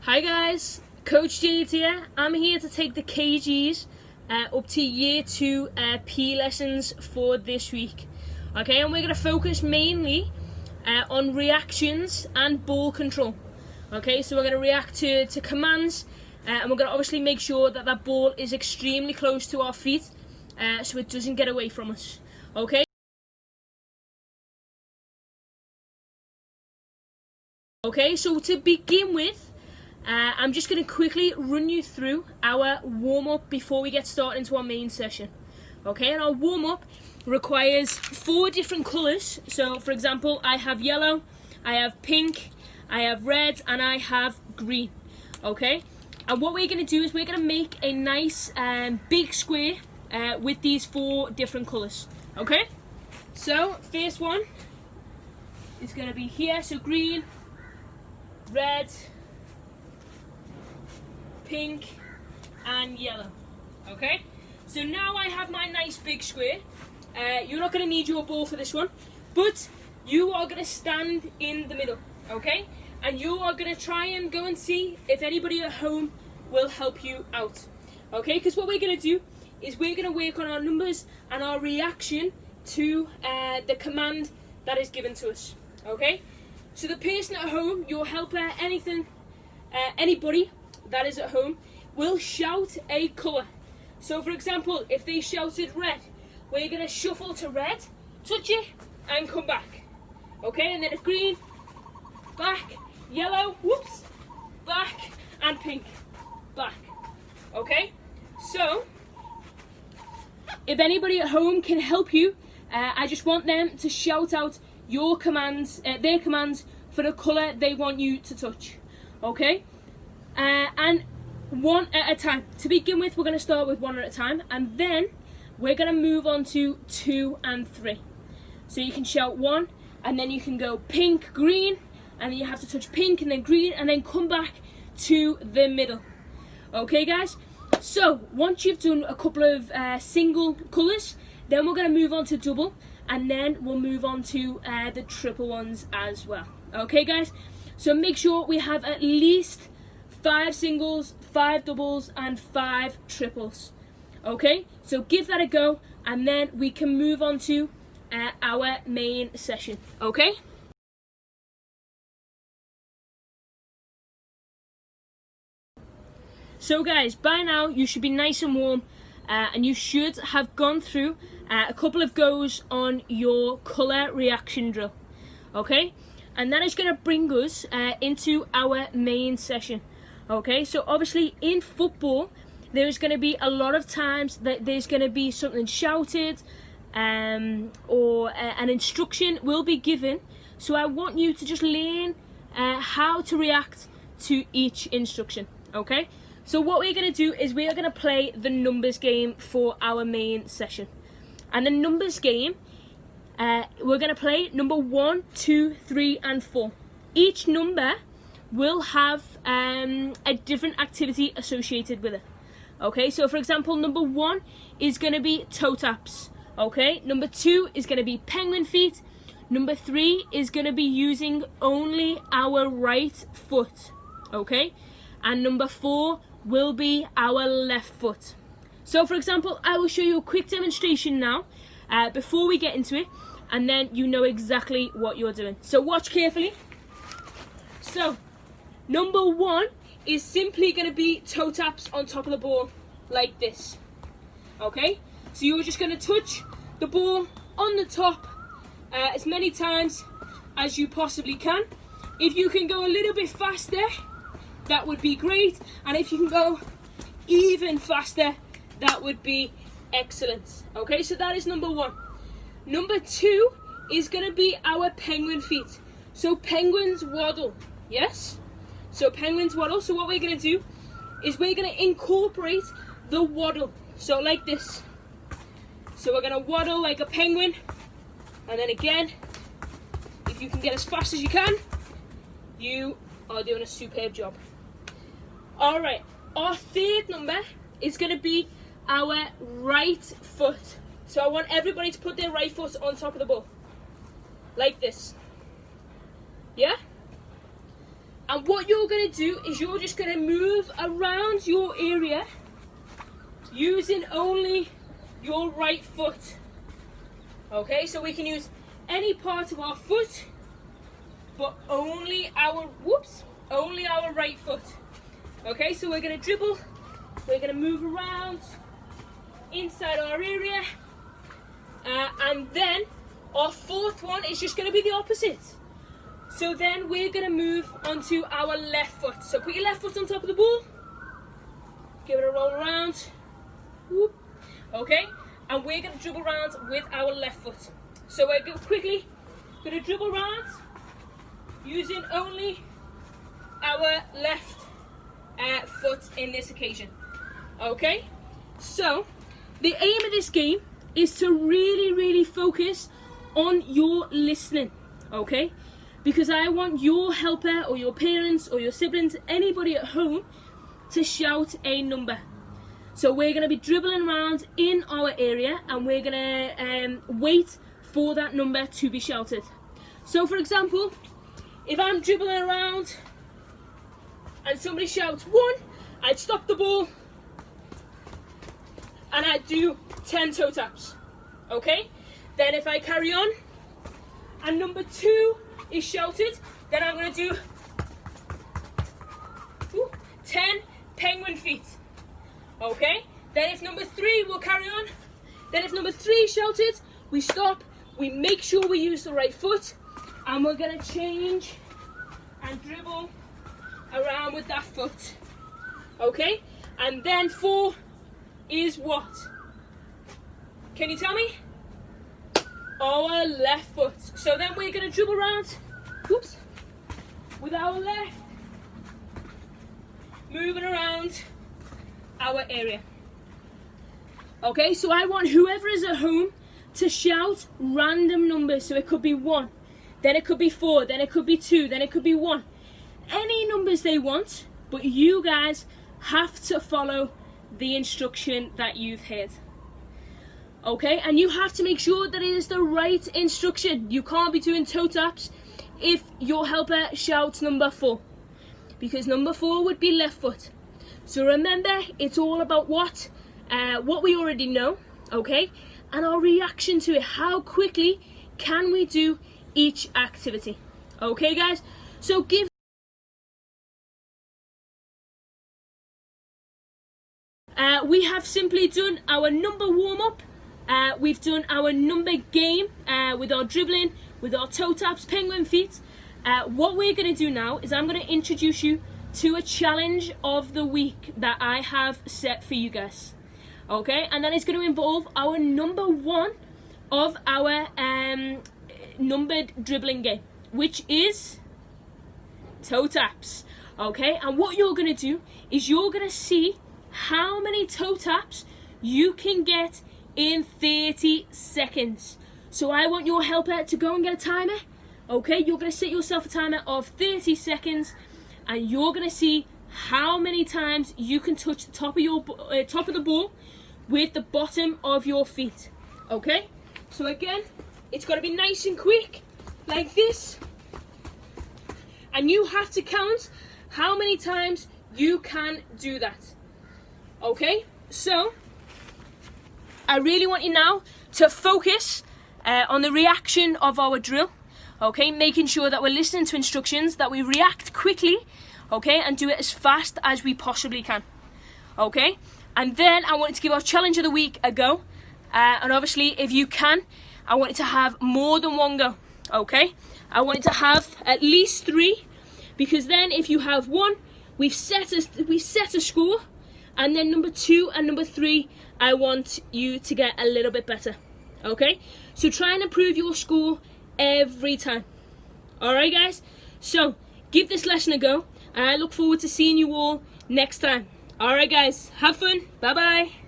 Hi guys, Coach Jade here. I'm here to take the KGs up to year 2 P lessons for this week. Okay, and we're going to focus mainly on reactions and ball control. Okay, so we're going to react to commands and we're going to obviously make sure that that ball is extremely close to our feet so it doesn't get away from us. Okay? Okay, so to begin with, I'm just going to quickly run you through our warm-up before we get started into our main session. Okay, and our warm-up requires 4 different colours. So, for example, I have yellow, I have pink, I have red, and I have green. Okay, and what we're going to do is we're going to make a nice big square with these 4 different colours. Okay, so first one is going to be here, so green, red, pink and yellow. Okay, so now I have my nice big square. You're not going to need your ball for this one, but you are going to stand in the middle. Okay, and you are going to try and go and see if anybody at home will help you out. Okay, because what we're going to do is we're going to work on our numbers and our reaction to the command that is given to us. Okay, so the person at home, your helper, anybody that is at home will shout a colour. So for example, if they shouted red, we're going to shuffle to red, touch it and come back. Okay, and then if green, back, yellow, whoops, back, and pink, back. Okay, so if anybody at home can help you, I just want them to shout out your commands, their commands for the colour they want you to touch. Okay, and one at a time. To begin with, we're going to start with 1 at a time, and then we're going to move on to 2 and 3. So you can shout 1, and then you can go pink, green, and then you have to touch pink and then green, and then come back to the middle. Okay, guys? So once you've done a couple of single colours, then we're going to move on to double, and then we'll move on to the triple ones as well. Okay, guys? So make sure we have at least 5 singles, 5 doubles, and 5 triples. Okay, so give that a go, and then we can move on to our main session. Okay? So guys, by now you should be nice and warm, and you should have gone through a couple of goes on your colour reaction drill. Okay? And that is going to bring us into our main session. Okay, so obviously in football there's going to be a lot of times that there's going to be something shouted or an instruction will be given. So I want you to just learn how to react to each instruction. Okay, so what we're going to do is we are going to play the numbers game for our main session. And the numbers game, we're going to play number 1, 2, 3 and 4. Each number will have a different activity associated with it. Okay, so for example, number 1 is going to be toe taps. Okay, number 2 is going to be penguin feet. Number 3 is going to be using only our right foot. Okay, and number 4 will be our left foot. So for example, I will show you a quick demonstration now before we get into it, and then you know exactly what you're doing. So watch carefully. So number 1 is simply going to be toe taps on top of the ball, like this. Okay, so you're just going to touch the ball on the top as many times as you possibly can. If you can go a little bit faster, that would be great, and if you can go even faster, that would be excellent. Okay, so that is number 1. Number 2 is going to be our penguin feet. So penguins waddle, yes? So penguins waddle. So what we're going to do is we're going to incorporate the waddle. So like this. So we're going to waddle like a penguin. And then again, if you can get as fast as you can, you are doing a superb job. Alright, our third number is going to be our right foot. So I want everybody to put their right foot on top of the ball. Like this. Yeah? And what you're going to do is you're just going to move around your area using only your right foot. Okay, so we can use any part of our foot, but only our right foot. Okay, so we're going to dribble, we're going to move around inside our area, and then our fourth one is just going to be the opposite. So then we're going to move onto our left foot. So put your left foot on top of the ball, give it a roll around, whoop. Okay, and we're going to dribble around with our left foot. So we're quickly going to dribble around using only our left foot in this occasion. Okay, so the aim of this game is to really focus on your listening, okay? Because I want your helper or your parents or your siblings, anybody at home, to shout a number. So we're going to be dribbling around in our area and we're going to wait for that number to be shouted. So for example, if I'm dribbling around and somebody shouts 1, I'd stop the ball and I'd do 10 toe taps. Okay? Then if I carry on and number 2 is shouted, then I'm going to do 10 penguin feet. Okay? Then if number 3 will carry on, then if number 3 is shouted, we stop, we make sure we use the right foot, and we're going to change and dribble around with that foot. Okay? And then 4 is what? Can you tell me? Our left foot. So then we're going to dribble around, with our left, moving around our area. Okay, so I want whoever is at home to shout random numbers. So it could be 1, then it could be 4, then it could be 2, then it could be 1. Any numbers they want, but you guys have to follow the instruction that you've heard. Okay, and you have to make sure that it is the right instruction. You can't be doing toe taps if your helper shouts number 4, because number 4 would be left foot. So remember, it's all about what we already know, okay, and our reaction to it. How quickly can we do each activity? Okay, guys. So we have simply done our number warm up. We've done our number game with our dribbling, with our toe taps, penguin feet. What we're going to do now is I'm going to introduce you to a challenge of the week that I have set for you guys. Okay, and that is going to involve our number 1 of our numbered dribbling game, which is toe taps. Okay, and what you're going to do is you're going to see how many toe taps you can get in 30 seconds. So I want your helper to go and get a timer. Okay, you're going to set yourself a timer of 30 seconds and you're going to see how many times you can touch the top of the ball with the bottom of your feet. Okay, so again, it's got to be nice and quick like this, and you have to count how many times you can do that. Okay, so I really want you now to focus on the reaction of our drill. Okay, making sure that we're listening to instructions, that we react quickly, okay, and do it as fast as we possibly can. Okay, and then I want you to give our challenge of the week a go, and obviously if you can, I want you to have more than 1 go. Okay, I want you to have at least 3, because then if you have 1, we set a score, and then number 2 and number 3, I want you to get a little bit better. Okay, so try and improve your score every time. Alright guys, so give this lesson a go, and I look forward to seeing you all next time. Alright guys, have fun, bye bye.